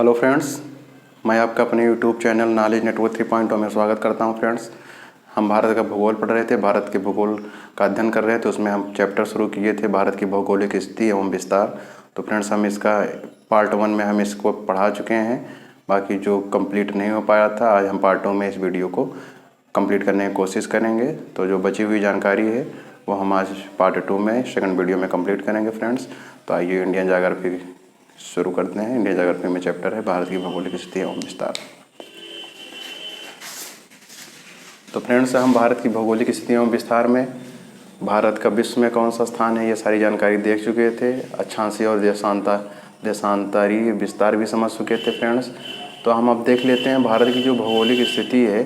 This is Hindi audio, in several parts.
हेलो फ्रेंड्स, मैं आपका अपने यूट्यूब चैनल नॉलेज नेटवर्क 3.0 में स्वागत करता हूं। फ्रेंड्स, हम भारत का भूगोल पढ़ रहे थे, भारत के भूगोल का अध्ययन कर रहे थे। उसमें हम चैप्टर शुरू किए थे भारत की भौगोलिक स्थिति एवं विस्तार। तो फ्रेंड्स, हम इसका पार्ट 1 में हम इसको पढ़ा चुके हैं। बाकी जो कंप्लीट नहीं हो पाया था, आज हम पार्ट 2 में इस वीडियो को कंप्लीट करने की कोशिश करेंगे। तो जो बची हुई जानकारी है वो हम आज पार्ट 2 में सेकंड वीडियो में कंप्लीट करेंगे फ्रेंड्स। तो आइए इंडियन ज्योग्राफी शुरू करते हैं। इंडियन ज्योग्राफी में चैप्टर है भारत की भौगोलिक स्थिति एवं विस्तार। तो फ्रेंड्स, हम भारत की भौगोलिक स्थिति एवं विस्तार में भारत का विश्व में कौन सा स्थान है, ये सारी जानकारी देख चुके थे। अक्षांशीय और देशांतरीय विस्तार भी समझ चुके थे फ्रेंड्स। तो हम अब देख लेते हैं भारत की जो भौगोलिक स्थिति है,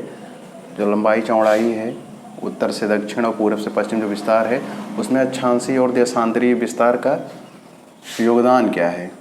जो लंबाई चौड़ाई है, उत्तर से दक्षिण और पूर्व से पश्चिम जो विस्तार है, उसमें अक्षांशीय और देशांतरीय विस्तार का योगदान क्या है।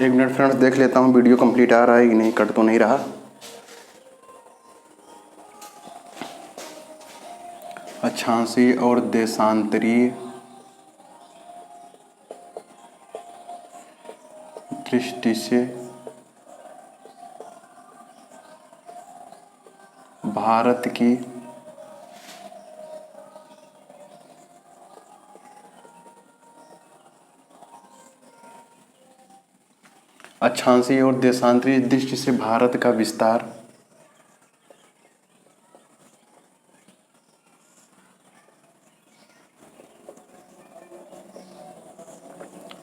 एक मिनट फ्रेंड्स, देख लेता हूँ वीडियो कंप्लीट आ रहा है कि नहीं, कट तो नहीं रहा। अक्षांशीय और देशांतरीय दृष्टि से भारत की अक्षांशीय और देशांतरीय दृष्टि से भारत का विस्तार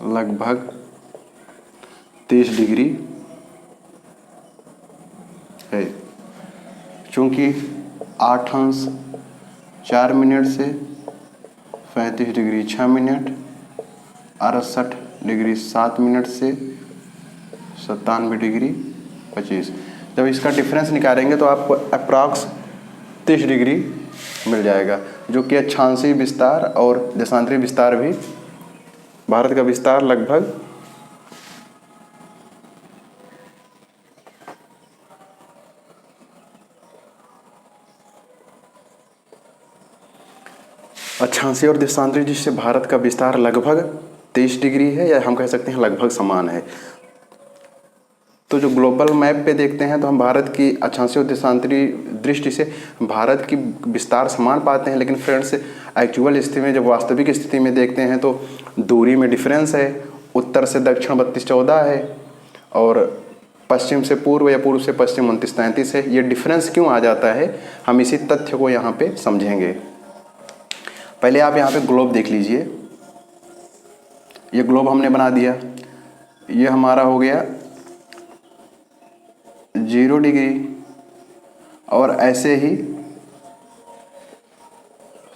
लगभग 30 डिग्री है। चूंकि 8:04 से 35 डिग्री 6 मिनट, 68 डिग्री 7 मिनट से 97 डिग्री 25। जब इसका डिफरेंस निकालेंगे तो आपको अप्रॉक्स 30 डिग्री मिल जाएगा, जो कि अक्षांशीय विस्तार और देशांतरीय विस्तार भी भारत का विस्तार लगभग अक्षांशीय और देशांतरीय जिससे भारत का विस्तार लगभग 23 डिग्री है, या हम कह सकते हैं लगभग समान है। तो जो ग्लोबल मैप पे देखते हैं तो हम भारत की अक्षांशीय और देशांतरीय दृष्टि से भारत की विस्तार समान पाते हैं, लेकिन फ्रेंड्स एक्चुअल स्थिति में, जब वास्तविक स्थिति में देखते हैं तो दूरी में डिफरेंस है। उत्तर से दक्षिण 32-14 है और पश्चिम से पूर्व या पूर्व से पश्चिम 29-33 है। ये डिफरेंस क्यों आ जाता है, हम इसी तथ्य को यहाँ पे समझेंगे। पहले आप यहाँ पे ग्लोब देख लीजिए। ये ग्लोब हमने बना दिया, ये हमारा हो गया 0 डिग्री, और ऐसे ही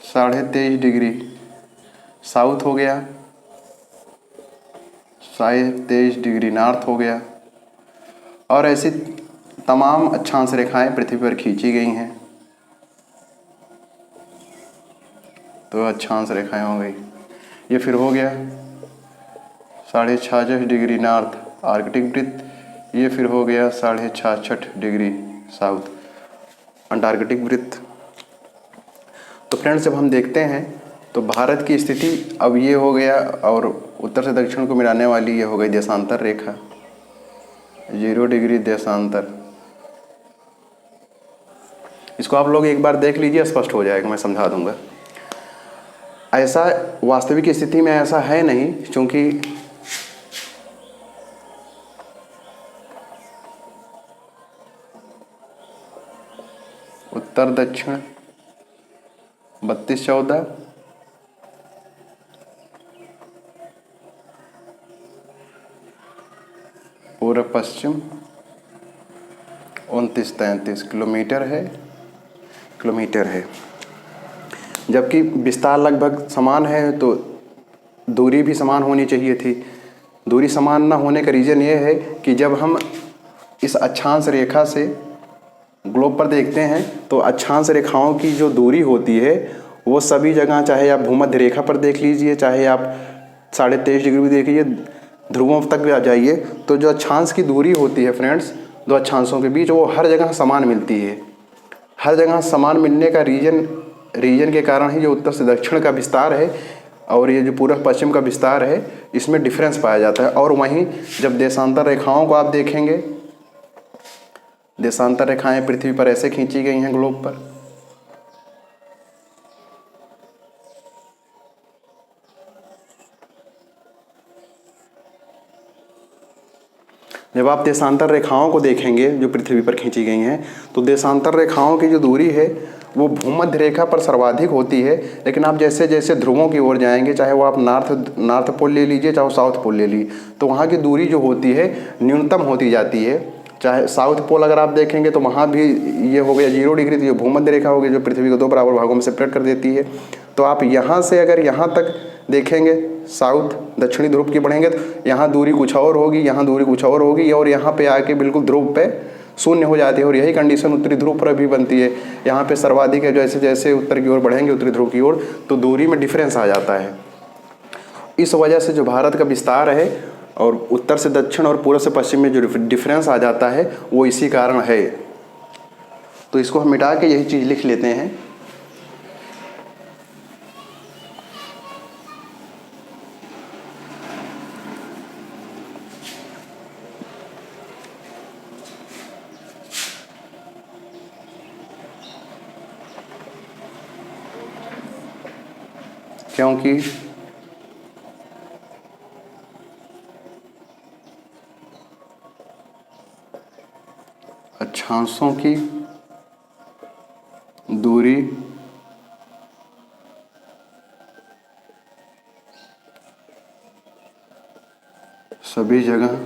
23.5 डिग्री साउथ हो गया, 23.5 डिग्री नॉर्थ हो गया, और ऐसी तमाम अक्षांश रेखाएं पृथ्वी पर खींची गई हैं। तो अक्षांश रेखाएं हो गई। ये फिर हो गया 66.5 डिग्री नॉर्थ आर्कटिक वृत्त, ये फिर हो गया 66.5 डिग्री साउथ अंटार्कटिक वृत्त। तो फ्रेंड्स, जब हम देखते हैं तो भारत की स्थिति अब ये हो गया, और उत्तर से दक्षिण को मिलाने वाली ये हो गई देशांतर रेखा, 0 डिग्री देशांतर। इसको आप लोग एक बार देख लीजिए, स्पष्ट हो जाएगा, मैं समझा दूंगा। ऐसा वास्तविक स्थिति में ऐसा है नहीं, क्योंकि उत्तर दक्षिण 32-14, पूर्व पश्चिम 29-33 किलोमीटर है। जबकि विस्तार लगभग समान है, तो दूरी भी समान होनी चाहिए थी। दूरी समान ना होने का रीज़न ये है कि जब हम इस अक्षांश रेखा से ग्लोब पर देखते हैं तो अक्षांश रेखाओं की जो दूरी होती है वो सभी जगह, चाहे आप भूमध्य रेखा पर देख लीजिए, चाहे आप 23.5 डिग्री भी देखिए, ध्रुवों तक भी आ जाइए, तो जो अक्षांश की दूरी होती है फ्रेंड्स, दो अक्षांशों के बीच, वो हर जगह समान मिलती है। हर जगह समान मिलने का रीजन के कारण ही जो उत्तर से दक्षिण का विस्तार है और ये जो पूर्व पश्चिम का विस्तार है, इसमें डिफरेंस पाया जाता है। और वहीं जब देशांतर रेखाओं को आप देखेंगे, देशांतर रेखाएं पृथ्वी पर ऐसे खींची गई हैं ग्लोब पर, जब आप देशांतर रेखाओं को देखेंगे जो पृथ्वी पर खींची गई हैं, तो देशांतर रेखाओं की जो दूरी है वो भूमध्य रेखा पर सर्वाधिक होती है। लेकिन आप जैसे जैसे ध्रुवों की ओर जाएंगे, चाहे वो आप नॉर्थ पोल ले लीजिए, चाहे वो साउथ पोल ले लीजिए, तो वहाँ की दूरी जो होती है न्यूनतम होती जाती है। चाहे साउथ पोल अगर आप देखेंगे तो वहाँ भी ये हो गया 0 डिग्री, तो ये भूमध्य रेखा होगी जो पृथ्वी को 2 बराबर भागों में सेपरेट कर देती है। तो आप यहाँ से अगर यहाँ तक देखेंगे, साउथ दक्षिणी ध्रुव की बढ़ेंगे, तो यहाँ दूरी कुछ और होगी, यहाँ दूरी कुछ और होगी, और यहाँ पे आके बिल्कुल ध्रुव पे शून्य हो जाती है। और यही कंडीशन उत्तरी ध्रुव पर भी बनती है। यहाँ पे सर्वाधिक है, जैसे जैसे उत्तर की ओर बढ़ेंगे उत्तरी ध्रुव की ओर, तो दूरी में डिफरेंस आ जाता है। इस वजह से जो भारत का विस्तार है और उत्तर से दक्षिण और पूर्व से पश्चिम में जो डिफरेंस आ जाता है वो इसी कारण है। तो इसको हम मिटा के यही चीज़ लिख लेते हैं। क्योंकि अक्षांशों की दूरी सभी जगह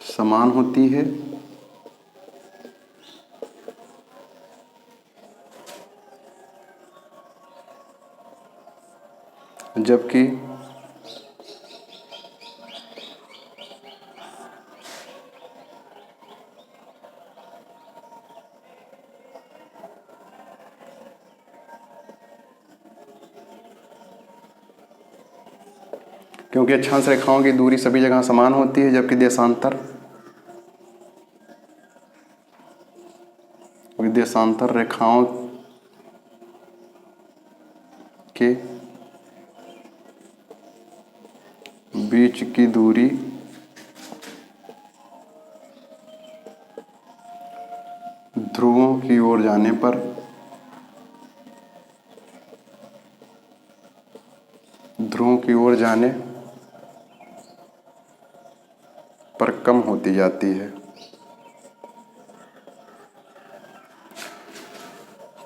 समान होती है, जबकि क्योंकि अक्षांश रेखाओं की दूरी सभी जगह समान होती है, जबकि देशांतर रेखाओं के बीच की दूरी ध्रुवों की ओर जाने पर कम होती जाती है।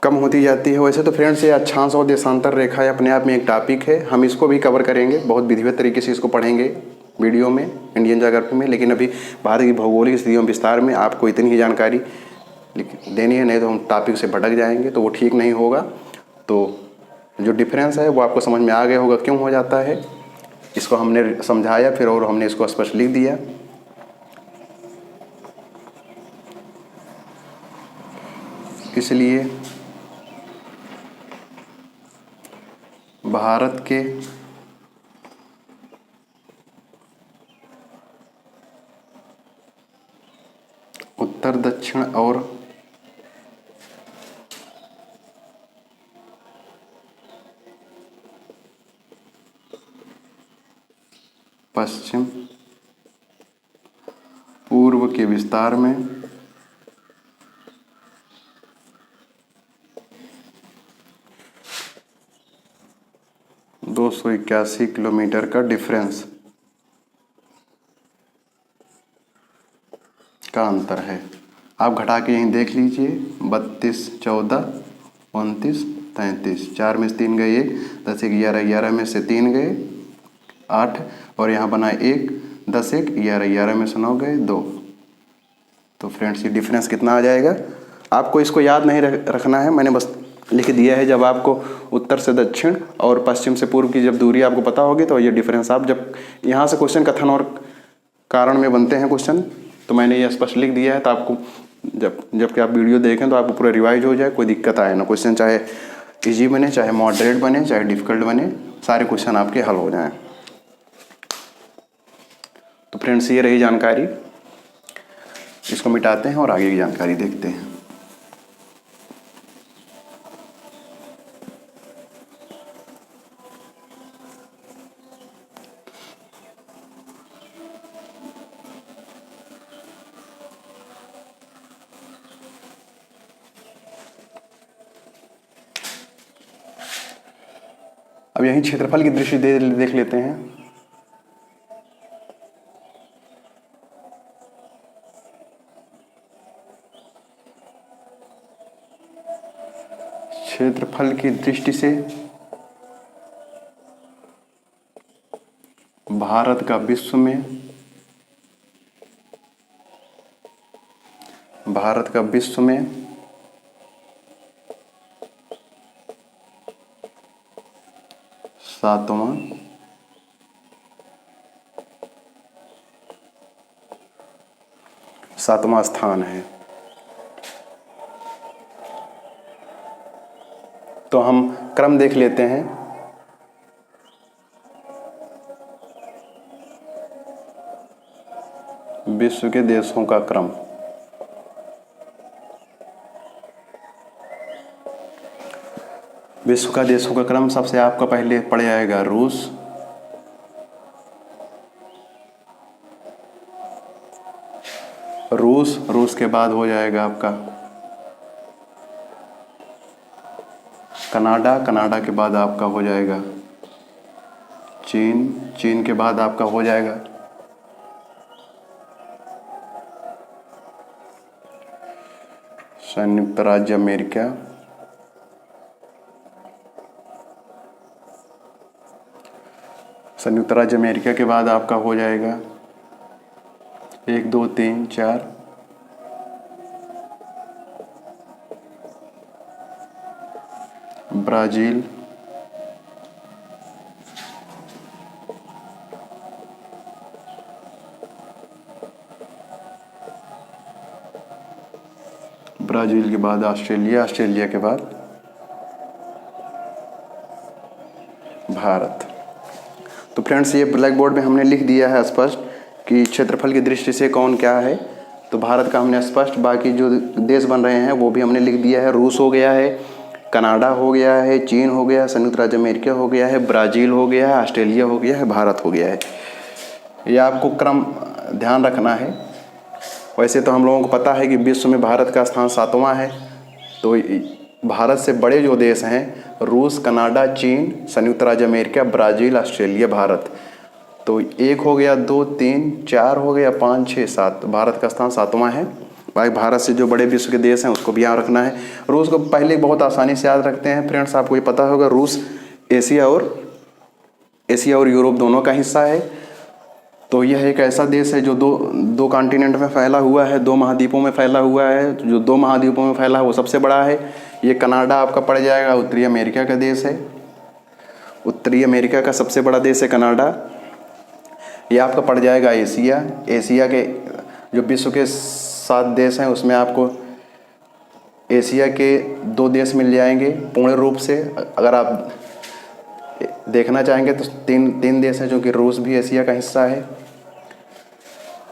कम होती जाती है। वैसे तो फ्रेंड्स ये अक्षांश और देशांतर रेखा अपने आप में एक टॉपिक है, हम इसको भी कवर करेंगे, बहुत विधिवत तरीके से इसको पढ़ेंगे वीडियो में, इंडियन ज्योग्राफी में। लेकिन अभी भारत की भौगोलिक स्थितियों विस्तार में आपको इतनी ही जानकारी देनी है, नहीं तो हम टॉपिक से भटक जाएंगे, तो वो ठीक नहीं होगा। तो जो डिफरेंस है वो आपको समझ में आ गया होगा क्यों हो जाता है। इसको हमने समझाया फिर और हमने इसको स्पष्ट लिख दिया। इसलिए भारत के उत्तर दक्षिण और पश्चिम पूर्व के विस्तार में 281 किलोमीटर का डिफरेंस का अंतर है। आप घटा के यहीं देख लीजिए, 32, 14, 29, 33, 4 में से 3 गए 1, 10, 1, 11, 11 में से 3 गए 8, और यहाँ बना 1, 10, 1, 11, 11 में से 9 गए 2। तो फ्रेंड्स ये डिफरेंस कितना आ जाएगा, आपको इसको याद नहीं रखना है, मैंने बस लिख दिया है। जब आपको उत्तर से दक्षिण और पश्चिम से पूर्व की जब दूरी आपको पता होगी तो ये डिफरेंस आप जब यहाँ से क्वेश्चन कथन और कारण में बनते हैं क्वेश्चन, तो मैंने ये स्पष्ट लिख दिया है, तो आपको जबकि आप वीडियो देखें तो आपको पूरा रिवाइज हो जाए, कोई दिक्कत आए ना। क्वेश्चन चाहे इजी बने, चाहे मॉडरेट बने, चाहे डिफ़िकल्ट बने, सारे क्वेश्चन आपके हल हो जाएं। तो फ्रेंड्स, ये रही जानकारी। इसको मिटाते हैं और आगे की जानकारी देखते हैं। अब यहीं क्षेत्रफल की दृष्टि देख लेते हैं। क्षेत्रफल की दृष्टि से भारत का विश्व में 7वां स्थान है। तो हम क्रम देख लेते हैं। विश्व के देशों का क्रम। विश्व का देशों का क्रम सबसे आपका पहले पड़ जाएगा रूस। रूस के बाद हो जाएगा आपका कनाडा के बाद आपका हो जाएगा चीन के बाद आपका हो जाएगा संयुक्त राज्य अमेरिका। संयुक्त राज्य अमेरिका के बाद आपका हो जाएगा 1 2 3 4 ब्राज़ील। ब्राज़ील के बाद ऑस्ट्रेलिया के बाद भारत। तो फ्रेंड्स, ये ब्लैक बोर्ड में हमने लिख दिया है स्पष्ट कि क्षेत्रफल की दृष्टि से कौन क्या है। तो भारत का हमने स्पष्ट, बाकी जो देश बन रहे हैं वो भी हमने लिख दिया है। रूस हो गया है, कनाडा हो गया है, चीन हो गया, संयुक्त राज्य अमेरिका हो गया है, ब्राज़ील हो गया है, ऑस्ट्रेलिया हो गया है, भारत हो गया है। ये आपको क्रम ध्यान रखना है। वैसे तो हम लोगों को पता है कि विश्व में भारत का स्थान 7वां है। तो भारत से बड़े जो देश हैं रूस, कनाडा, चीन, संयुक्त राज्य अमेरिका, ब्राज़ील, ऑस्ट्रेलिया, भारत। तो 1 हो गया, 2 3 4 हो गया, 5 6 7। भारत का स्थान 7वां है। भाई, भारत से जो बड़े विश्व के देश हैं उसको भी याद रखना है। रूस को पहले बहुत आसानी से याद रखते हैं फ्रेंड्स। आपको ये पता होगा रूस एशिया और यूरोप दोनों का हिस्सा है। तो यह एक ऐसा देश है जो दो कॉन्टिनेंट में फैला हुआ है, 2 महाद्वीपों में फैला हुआ है। जो 2 महाद्वीपों में फैला है वो सबसे बड़ा है। ये कनाडा आपका पड़ जाएगा, उत्तरी अमेरिका का देश है। उत्तरी अमेरिका का सबसे बड़ा देश है कनाडा। ये आपका पड़ जाएगा एशिया के जो विश्व के 7 देश हैं उसमें आपको एशिया के 2 देश मिल जाएंगे पूर्ण रूप से। अगर आप देखना चाहेंगे तो तीन देश हैं, जो कि रूस भी एशिया का हिस्सा है।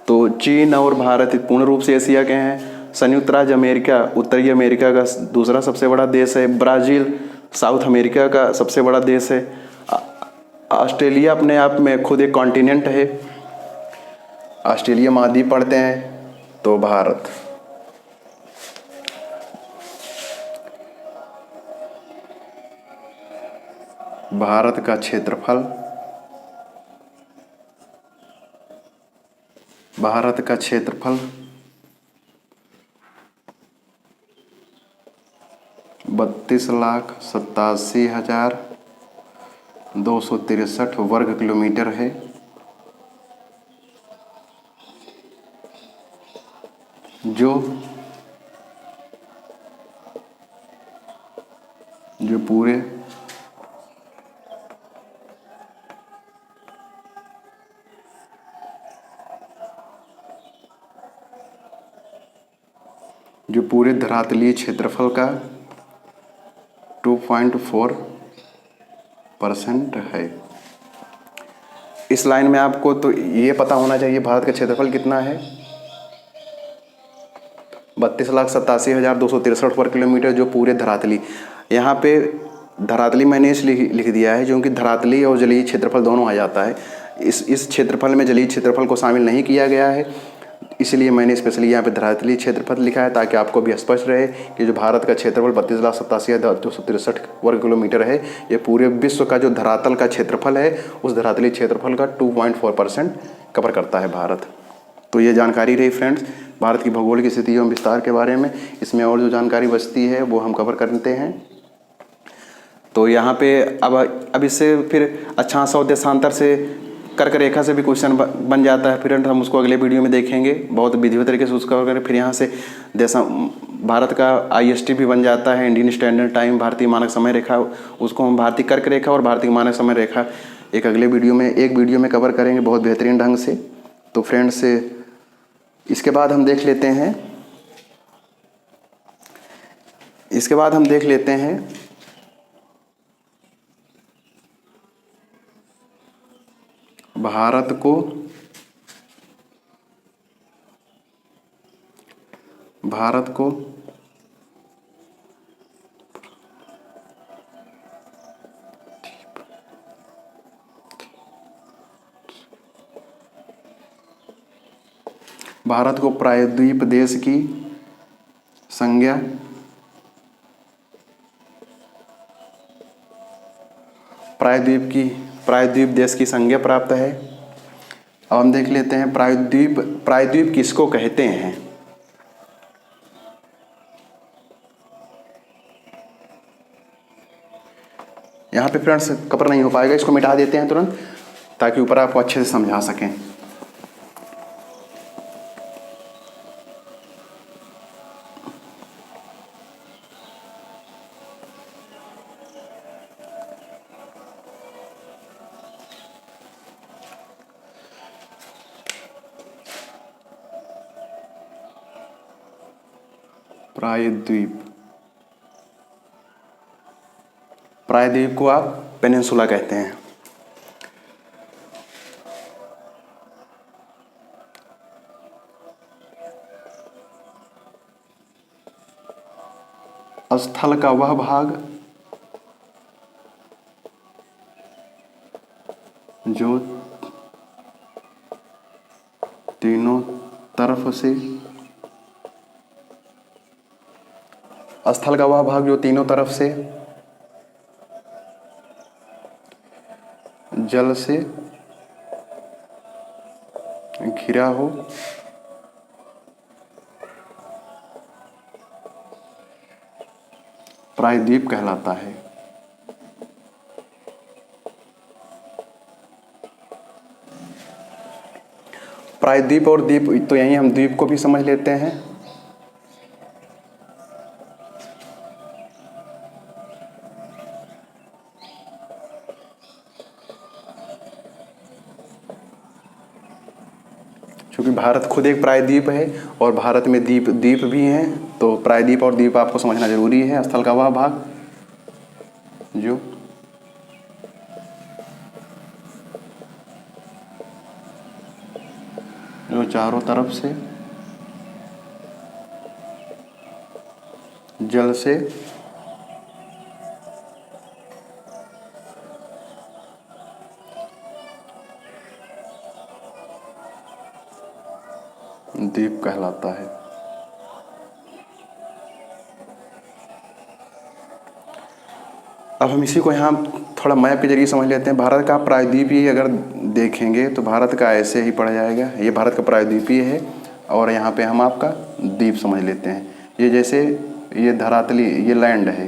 तो चीन और भारत पूर्ण रूप से एशिया के हैं। संयुक्त राज्य अमेरिका उत्तरी अमेरिका का दूसरा सबसे बड़ा देश है। ब्राज़ील साउथ अमेरिका का सबसे बड़ा देश है। ऑस्ट्रेलिया अपने आप में खुद एक कॉन्टिनेंट है। ऑस्ट्रेलिया महाद्वीप पड़ते हैं। तो भारत का क्षेत्रफल 32,87,263 वर्ग किलोमीटर है। जो पूरे जो पूरे धरातलीय क्षेत्रफल का 2.4% है। इस लाइन में आपको तो ये पता होना चाहिए भारत का क्षेत्रफल कितना है, 32,87,263 वर्ग किलोमीटर, जो पूरे धरातली। यहाँ पे धरातली मैंने इसलिए लिख दिया है क्योंकि धरातली और जलीय क्षेत्रफल दोनों आ जाता है। इस क्षेत्रफल में जलीय क्षेत्रफल को शामिल नहीं किया गया है, इसलिए मैंने स्पेशली यहाँ पे धरातलीय क्षेत्रफल लिखा है, ताकि आपको भी स्पष्ट रहे कि जो भारत का क्षेत्रफल 32,87,263 वर्ग किलोमीटर है, ये पूरे विश्व का जो धरातल का क्षेत्रफल है उस धरातलीय क्षेत्रफल का 2.4% कवर करता है भारत। तो ये जानकारी रही फ्रेंड्स भारत की भौगोलिक स्थिति एवं विस्तार के बारे में। इसमें और जो जानकारी बचती है वो हम कवर करते हैं। तो यहाँ पे अब इससे फिर अक्षांश और देशांतर से कर्क रेखा से भी क्वेश्चन बन जाता है, फिर हम उसको अगले वीडियो में देखेंगे बहुत विधिवत तरीके से उसका करें। फिर यहाँ से भारत का IST भी बन जाता है, इंडियन स्टैंडर्ड टाइम, भारतीय मानक समय रेखा, उसको हम भारतीय कर्क रेखा और भारतीय मानक समय रेखा एक वीडियो में कवर करेंगे बहुत बेहतरीन ढंग से। तो फ्रेंड्स इसके बाद हम देख लेते हैं भारत को प्रायद्वीप देश की संज्ञा प्रायद्वीप देश की संज्ञा प्राप्त है। अब हम देख लेते हैं प्रायद्वीप किसको कहते हैं। यहाँ पे फ्रेंड्स कवर नहीं हो पाएगा, इसको मिटा देते हैं तुरंत, ताकि ऊपर आपको अच्छे से समझा सकें। प्रायद्वीप को आप पेनिनसुला कहते हैं। स्थल का वह भाग जो तीनों तरफ से जल से घिरा हो, प्रायद्वीप कहलाता है। प्रायद्वीप और द्वीप, तो यहीं हम द्वीप को भी समझ लेते हैं। क्योंकि भारत खुद एक प्रायद्वीप है और भारत में द्वीप भी हैं, तो प्रायद्वीप और द्वीप आपको समझना जरूरी है। स्थल का वह भाग जो चारों तरफ से जल से द्वीप कहलाता है। अब हम इसी को यहाँ थोड़ा मैप के जरिए समझ लेते हैं। भारत का प्रायद्वीपीय अगर देखेंगे तो भारत का ऐसे ही पड़ जाएगा, ये भारत का प्रायद्वीपीय है और यहाँ पे हम आपका द्वीप समझ लेते हैं। ये जैसे ये धरातली, ये लैंड है,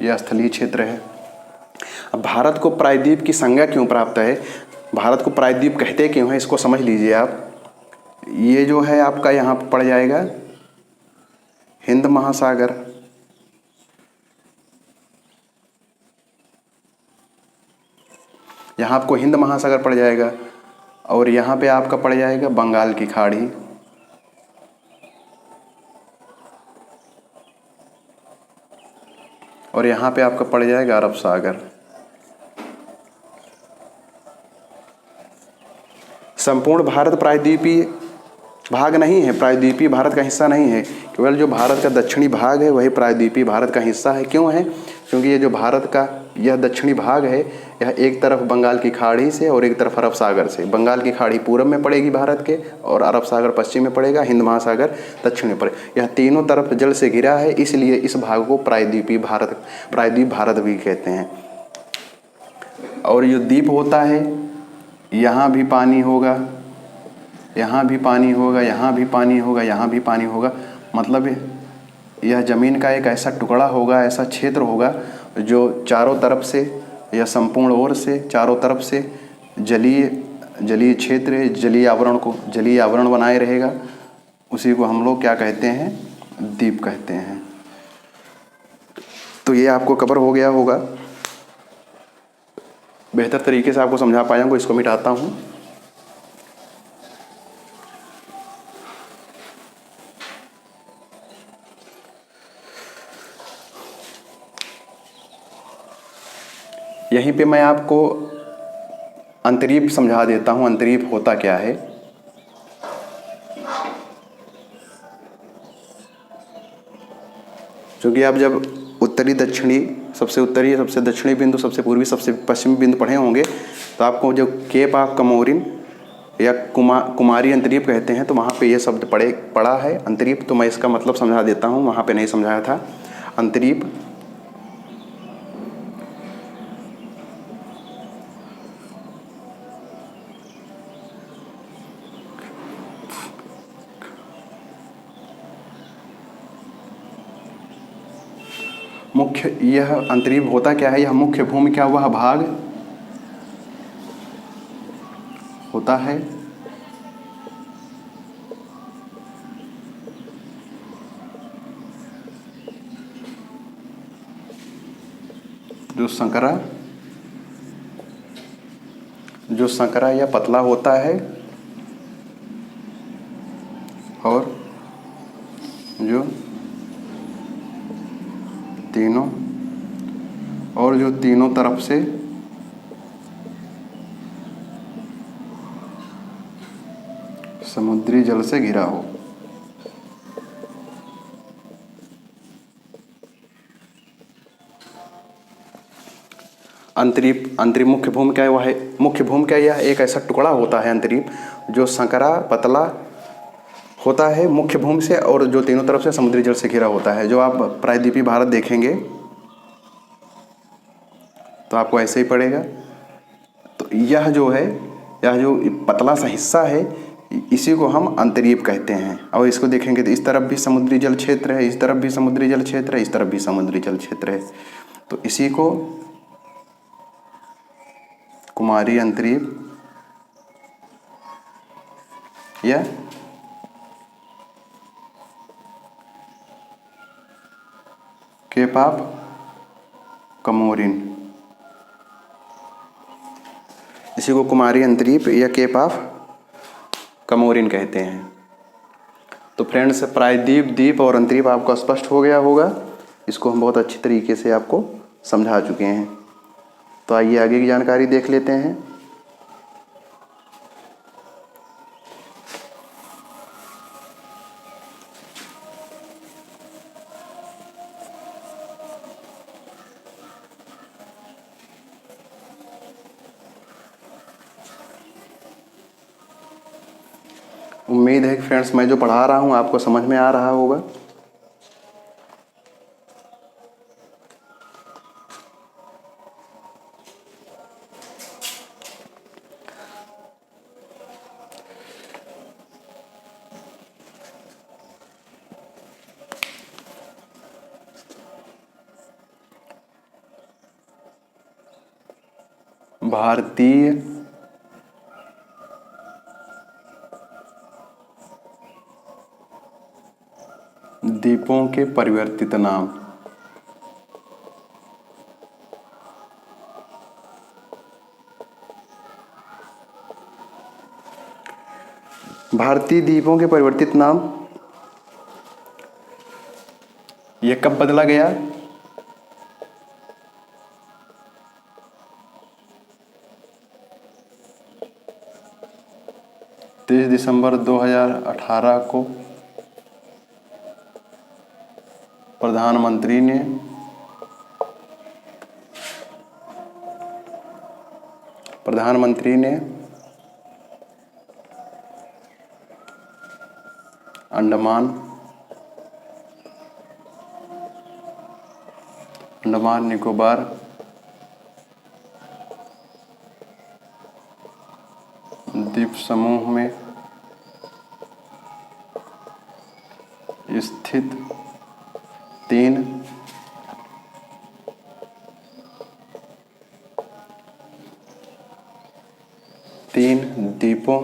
ये स्थलीय क्षेत्र है। अब भारत को प्रायद्वीप की संज्ञा क्यों प्राप्त है, भारत को प्रायद्वीप कहते क्यों है, इसको समझ लीजिए आप। ये जो है आपका यहाँ पर पड़ जाएगा हिंद महासागर, यहाँ आपको हिंद महासागर पड़ जाएगा। और यहाँ पे आपका पड़ जाएगा बंगाल की खाड़ी, और यहाँ पे आपका पड़ जाएगा अरब सागर। संपूर्ण भारत प्रायद्वीपीय भाग नहीं है, प्रायद्वीपीय भारत का हिस्सा नहीं है। केवल जो भारत का दक्षिणी भाग है वही प्रायद्वीपीय भारत का हिस्सा है। क्यों है? क्योंकि ये जो भारत का यह दक्षिणी भाग है, यह एक तरफ बंगाल की खाड़ी से और एक तरफ अरब सागर से। बंगाल की खाड़ी पूरब में पड़ेगी भारत के, और अरब सागर पश्चिम में पड़ेगा, हिंद महासागर दक्षिण में पड़ेगा। यह तीनों तरफ जल से घिरा है, इसलिए इस भाग को प्रायद्वीपीय भारत, प्रायद्वीप भारत भी कहते हैं। और जो द्वीप होता है, यहाँ भी पानी होगा, यहाँ भी पानी होगा, यहाँ भी पानी होगा, यहाँ भी पानी होगा। मतलब यह ज़मीन का एक ऐसा टुकड़ा होगा, ऐसा क्षेत्र होगा जो चारों तरफ से या संपूर्ण ओर से चारों तरफ से जलीय क्षेत्र, जलीय आवरण बनाए रहेगा। उसी को हम लोग क्या कहते हैं? द्वीप कहते हैं। तो ये आपको कवर हो गया होगा, बेहतर तरीके से आपको समझा पाया हूँ। इसको मिटाता हूँ। यहीं पे मैं आपको अंतरीप समझा देता हूँ। अंतरीप होता क्या है? क्योंकि आप जब उत्तरी दक्षिणी, सबसे उत्तरी, सबसे दक्षिणी बिंदु, सबसे पूर्वी, सबसे पश्चिमी बिंदु पढ़े होंगे, तो आपको जो केप ऑफ कमोरिन या कुमारी अंतरीप कहते हैं, तो वहाँ पे ये शब्द पड़ा है अंतरीप। तो मैं इसका मतलब समझा देता हूँ, वहाँ पे नहीं समझाया था। अंतरीप मुख्य, यह अंतरीप होता क्या है? यह मुख्य भूमि का वह भाग होता है जो संकरा या पतला होता है, और जो तीनों तरफ से समुद्री जल से घिरा हो। अंतरीप मुख्य भूमि क्या है? वह है मुख्य भूमि क्या? यह एक ऐसा टुकड़ा होता है अंतरीप जो संकरा पतला होता है मुख्य भूमि से, और जो तीनों तरफ से समुद्री जल से घिरा होता है। जो आप प्रायद्वीपीय भारत देखेंगे तो आपको ऐसे ही पड़ेगा। तो यह जो पतला सा हिस्सा है, इसी को हम अंतरीप कहते हैं। और इसको देखेंगे तो इस तरफ भी समुद्री जल क्षेत्र है, इस तरफ भी समुद्री जल क्षेत्र है, इस तरफ भी समुद्री जल क्षेत्र है। तो इसी को कुमारी अंतरीप या केप ऑफ कमोरिन, इसी को कुमारी अंतरीप या केप ऑफ कमोरिन कहते हैं। तो फ्रेंड्स, प्रायद्वीप, द्वीप और अंतरीप आपको स्पष्ट हो गया होगा। इसको हम बहुत अच्छी तरीके से आपको समझा चुके हैं। तो आइए आगे की जानकारी देख लेते हैं। उम्मीद है कि फ्रेंड्स मैं जो पढ़ा रहा हूँ आपको समझ में आ रहा होगा। भारतीय द्वीपों के परिवर्तित नाम। भारतीय द्वीपों के परिवर्तित नाम, ये कब बदला गया? तेईस दिसंबर 2018 को प्रधानमंत्री ने अंडमान निकोबार द्वीप समूह में स्थित तीन द्वीपों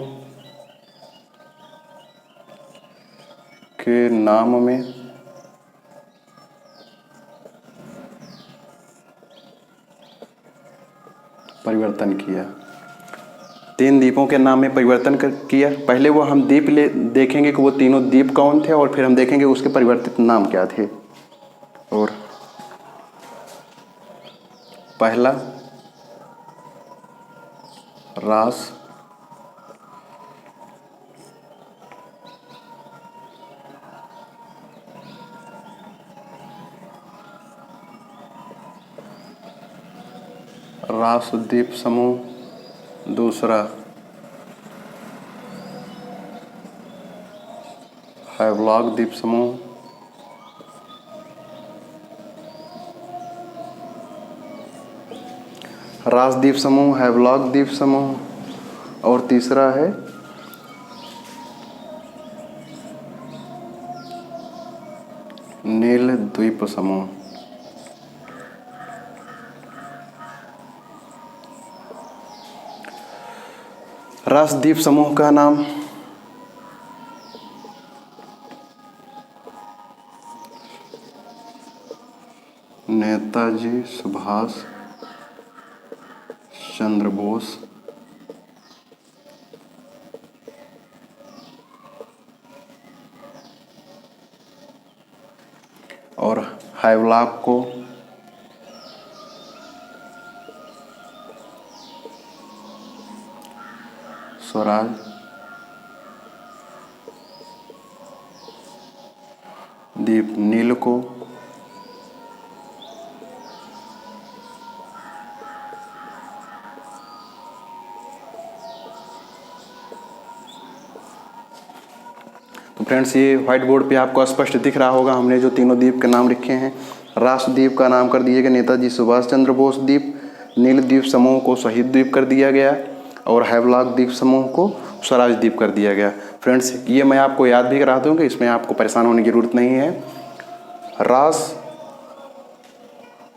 के नाम में परिवर्तन किया। तीन द्वीपों के नाम में परिवर्तन किया। पहले वो हम द्वीप देखेंगे कि वो तीनों द्वीप कौन थे, और फिर हम देखेंगे उसके परिवर्तित नाम क्या थे। और पहला रास, द्वीप समूह। दूसरा हैवलॉक द्वीप समूह। रास द्वीप समूह, हैवलॉक द्वीप समूह। और तीसरा है नील द्वीप समूह। रास द्वीप समूह का नाम नेताजी सुभाष चंद्र बोस और हैवलॉक को स्वराज द्वीप, नील को तो फ्रेंड्स, ये व्हाइट बोर्ड पे आपको स्पष्ट दिख रहा होगा हमने जो तीनों द्वीप के नाम लिखे हैं। रास द्वीप का नाम कर दिए गए नेताजी सुभाष चंद्र बोस द्वीप, नील द्वीप समूह को शहीद द्वीप कर दिया गया, और हैवलॉक द्वीप समूह को स्वराज द्वीप कर दिया गया। फ्रेंड्स, ये मैं आपको याद भी करा दूंगा, इसमें आपको परेशान होने की जरूरत नहीं है।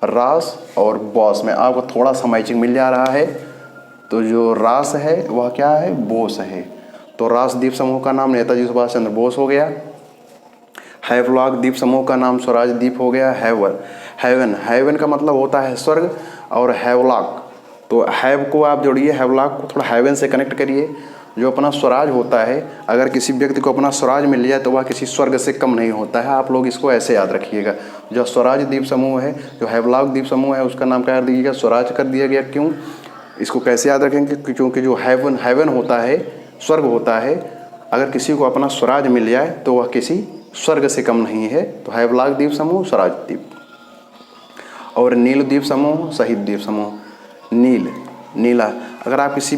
रास और बॉस में आपको थोड़ा सा मैचिंग मिल जा रहा है। तो जो रास है वह क्या है? बोस है। तो रास द्वीप समूह का नाम नेताजी सुभाष चंद्र बोस हो गया। हैवलॉक द्वीप समूह का नाम स्वराज द्वीप हो गया। हैवन का मतलब होता है स्वर्ग, और हैवलॉक, तो हैव को आप जोड़िए, हैवलॉक को थोड़ा हैवन से कनेक्ट करिए। जो अपना स्वराज होता है, अगर किसी व्यक्ति को अपना स्वराज मिल जाए तो वह किसी स्वर्ग से कम नहीं होता है। आप लोग इसको ऐसे याद रखिएगा। जो स्वराज द्वीप समूह है, जो हैवलॉक द्वीप समूह है, उसका नाम क्या कर दीजिएगा? स्वराज कर दिया गया। क्यों? इसको कैसे याद रखेंगे? क्योंकि जो हैवन होता है, स्वर्ग होता है, अगर किसी को अपना स्वराज मिल जाए तो वह किसी स्वर्ग से कम नहीं है। तो हैवलॉक द्वीप समूह, स्वराज द्वीप। और नील द्वीप समूह, शहीद द्वीप समूह। नीला, अगर आप किसी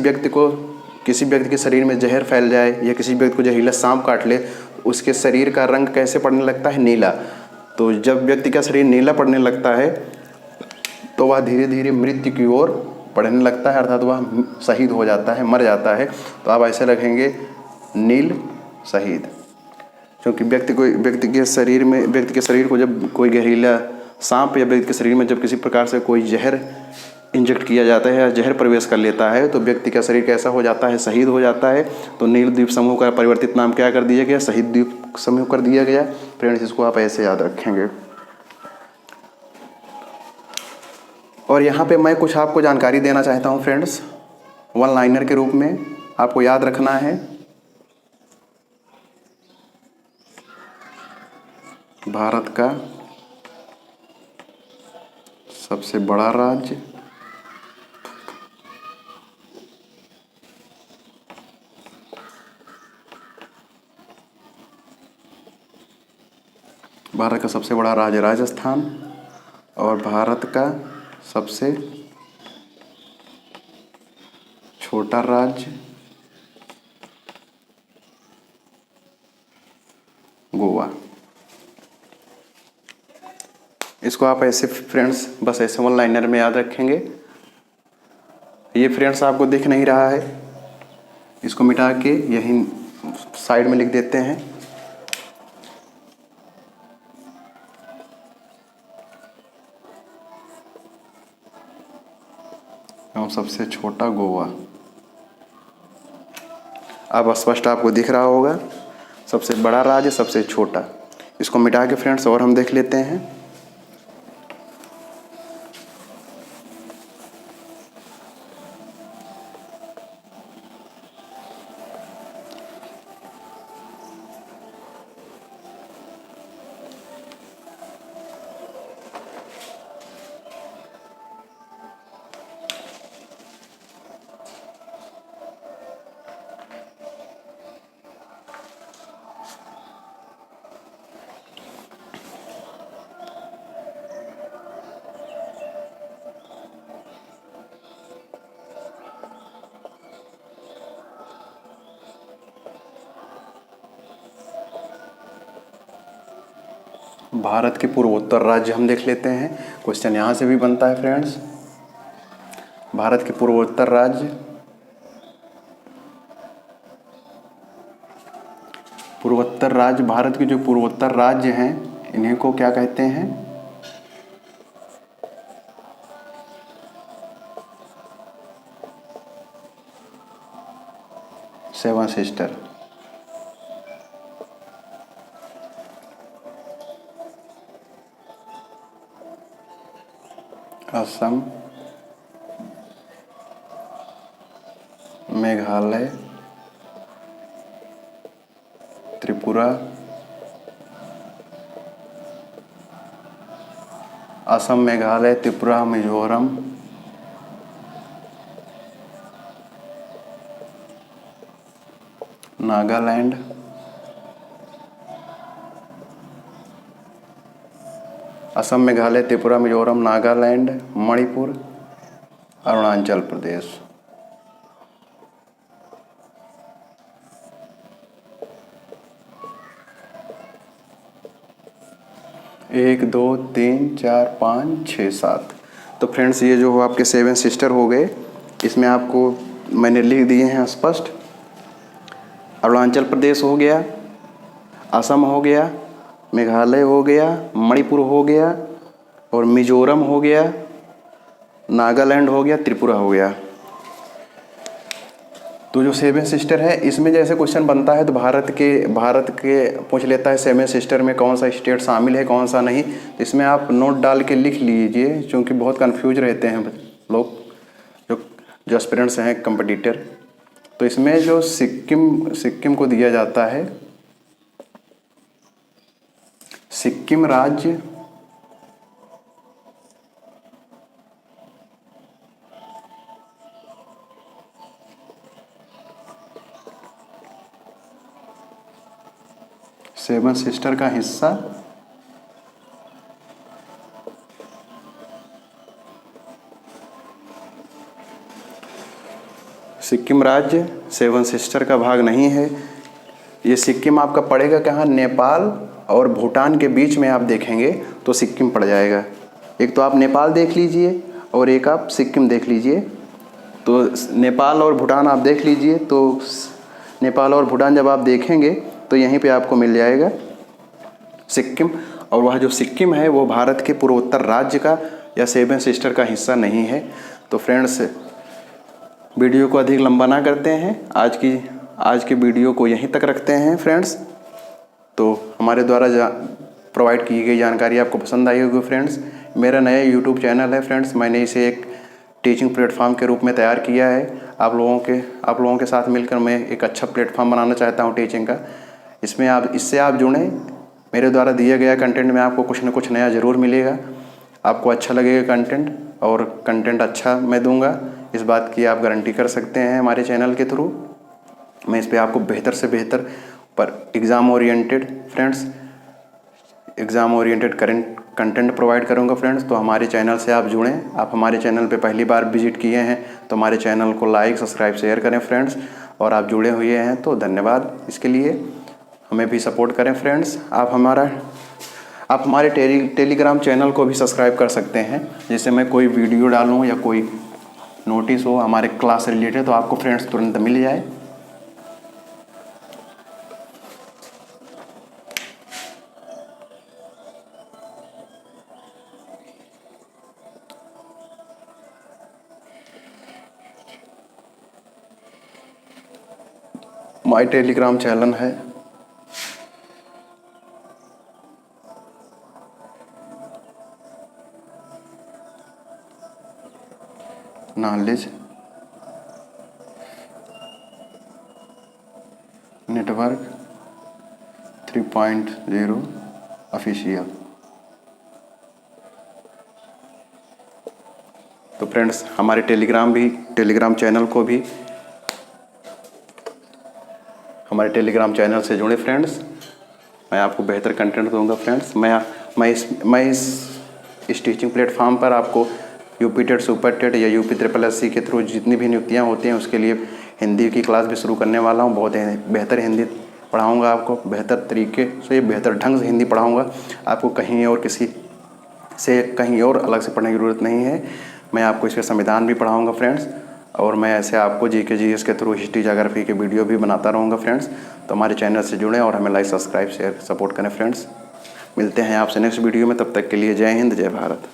व्यक्ति के शरीर में जहर फैल जाए या किसी व्यक्ति को जहरीला सांप काट ले, उसके शरीर का रंग कैसे पड़ने लगता है? नीला। तो जब व्यक्ति का शरीर नीला पड़ने लगता है तो वह धीरे धीरे मृत्यु की ओर बढ़ने लगता है, अर्थात वह शहीद हो जाता है, मर जाता है। तो आप ऐसे रखेंगे, नील शहीद। क्योंकि व्यक्ति के शरीर को जब कोई जहरीला सांप या व्यक्ति के शरीर में जब किसी प्रकार से कोई जहर इंजेक्ट किया जाता है या जहर प्रवेश कर लेता है तो व्यक्ति का शरीर कैसा हो जाता है? शहीद हो जाता है। तो नील द्वीप समूह का परिवर्तित नाम क्या कर दिया गया? शहीद द्वीप समूह कर दिया गया। फ्रेंड्स, इसको आप ऐसे याद रखेंगे। और यहाँ पे मैं कुछ आपको जानकारी देना चाहता हूँ फ्रेंड्स, वन लाइनर के रूप में आपको याद रखना है। भारत का सबसे बड़ा राज्य, भारत का सबसे बड़ा राज्य राजस्थान, और भारत का सबसे छोटा राज्य गोवा। इसको आप ऐसे फ्रेंड्स बस ऐसे वन लाइनर में याद रखेंगे। ये फ्रेंड्स आपको दिख नहीं रहा है, इसको मिटा के यहीं साइड में लिख देते हैं। एवं सबसे छोटा गोवा। अब स्पष्ट आपको दिख रहा होगा, सबसे बड़ा राज्य सबसे छोटा। इसको मिटा के फ्रेंड्स और हम देख लेते हैं। भारत के पूर्वोत्तर राज्य हम देख लेते हैं। क्वेश्चन यहाँ से भी बनता है फ्रेंड्स। भारत के पूर्वोत्तर राज्य, पूर्वोत्तर राज्य, भारत के जो पूर्वोत्तर राज्य हैं इन्हीं को क्या कहते हैं? Seven sister. असम, मेघालय, त्रिपुरा, असम, मेघालय, त्रिपुरा, मिजोरम, नागालैंड, असम, मेघालय, त्रिपुरा, मिजोरम, नागालैंड, मणिपुर, अरुणाचल प्रदेश। एक, दो, तीन, चार, पाँच, छः, सात। तो फ्रेंड्स ये जो आपके सेवन सिस्टर हो गए, इसमें आपको मैंने लिख दिए हैं स्पष्ट। अरुणाचल प्रदेश हो गया, असम हो गया, मेघालय हो गया, मणिपुर हो गया, और मिजोरम हो गया, नागालैंड हो गया, त्रिपुरा हो गया। तो जो सेवन सिस्टर है इसमें जैसे क्वेश्चन बनता है तो भारत के पूछ लेता है सेवन सिस्टर में कौन सा स्टेट शामिल है कौन सा नहीं। इसमें आप नोट डाल के लिख लीजिए, क्योंकि बहुत कंफ्यूज रहते हैं लोग जो एस्पिरेंट्स हैं कंपटीटर। तो इसमें जो सिक्किम को दिया जाता है, सिक्किम राज्य सेवन सिस्टर का हिस्सा सिक्किम राज्य सेवन सिस्टर का भाग नहीं है। ये सिक्किम आपका पड़ेगा कहाँ? नेपाल और भूटान के बीच में आप देखेंगे तो सिक्किम पड़ जाएगा। एक तो आप नेपाल देख लीजिए और एक आप सिक्किम देख लीजिए। तो नेपाल और भूटान आप देख लीजिए, तो नेपाल और भूटान जब आप देखेंगे तो यहीं पे आपको मिल जाएगा सिक्किम। और वह जो सिक्किम है वो भारत के पूर्वोत्तर राज्य का या सेवन सिस्टर का हिस्सा नहीं है। तो फ्रेंड्स वीडियो को अधिक लंबा ना करते हैं, आज की वीडियो को यहीं तक रखते हैं फ्रेंड्स। तो हमारे द्वारा प्रोवाइड की गई जानकारी आपको पसंद आई होगी फ्रेंड्स। मेरा नया यूट्यूब चैनल है फ्रेंड्स, मैंने इसे एक टीचिंग प्लेटफॉर्म के रूप में तैयार किया है। आप लोगों के साथ मिलकर मैं एक अच्छा प्लेटफॉर्म बनाना चाहता हूँ टीचिंग का। इससे आप जुड़ें, मेरे द्वारा दिया गया कंटेंट में आपको कुछ ना कुछ नया ज़रूर मिलेगा। आपको अच्छा लगेगा कंटेंट, और कंटेंट अच्छा मैं दूंगा, इस बात की आप गारंटी कर सकते हैं हमारे चैनल के थ्रू। मैं इस पर आपको बेहतर से बेहतर पर exam oriented friends, exam oriented content provide करूंगा फ्रेंड्स। तो हमारे चैनल से आप जुड़ें। आप हमारे चैनल पे पहली बार विजिट किए हैं तो हमारे चैनल को लाइक, सब्सक्राइब, शेयर करें फ्रेंड्स। और आप जुड़े हुए हैं तो धन्यवाद इसके लिए। हमें भी सपोर्ट करें फ्रेंड्स। आप हमारे टेलीग्राम चैनल को भी सब्सक्राइब कर सकते हैं। जैसे मैं कोई वीडियो डालूँ या कोई नोटिस हो हमारे क्लास से रिलेटेड तो आपको फ्रेंड्स तुरंत मिल जाए। माई टेलीग्राम चैनल है नॉलेज नेटवर्क 3.0 ऑफिशियल। तो फ्रेंड्स हमारे टेलीग्राम चैनल को भी हमारे टेलीग्राम चैनल से जुड़े फ्रेंड्स। मैं आपको बेहतर कंटेंट दूंगा फ्रेंड्स। मैं इस टीचिंग प्लेटफॉर्म पर आपको यूपी टेट, सुपर टेट या यूपी SSSC के थ्रू जितनी भी नियुक्तियां होती हैं उसके लिए हिंदी की क्लास भी शुरू करने वाला हूं। बहुत बेहतर हिंदी पढ़ाऊंगा आपको, बेहतर तरीके से, बेहतर ढंग से हिंदी पढ़ाऊंगा। आपको कहीं और अलग से पढ़ने की ज़रूरत नहीं है। मैं आपको इसके संविधान भी पढ़ाऊँगा फ्रेंड्स। और मैं ऐसे आपको GK GS के थ्रू हिस्ट्री, ज्योग्राफी के वीडियो भी बनाता रहूँगा फ्रेंड्स। तो हमारे चैनल से जुड़ें और हमें लाइक, सब्सक्राइब, शेयर, सपोर्ट करें फ्रेंड्स। मिलते हैं आपसे नेक्स्ट वीडियो में। तब तक के लिए जय हिंद, जय भारत।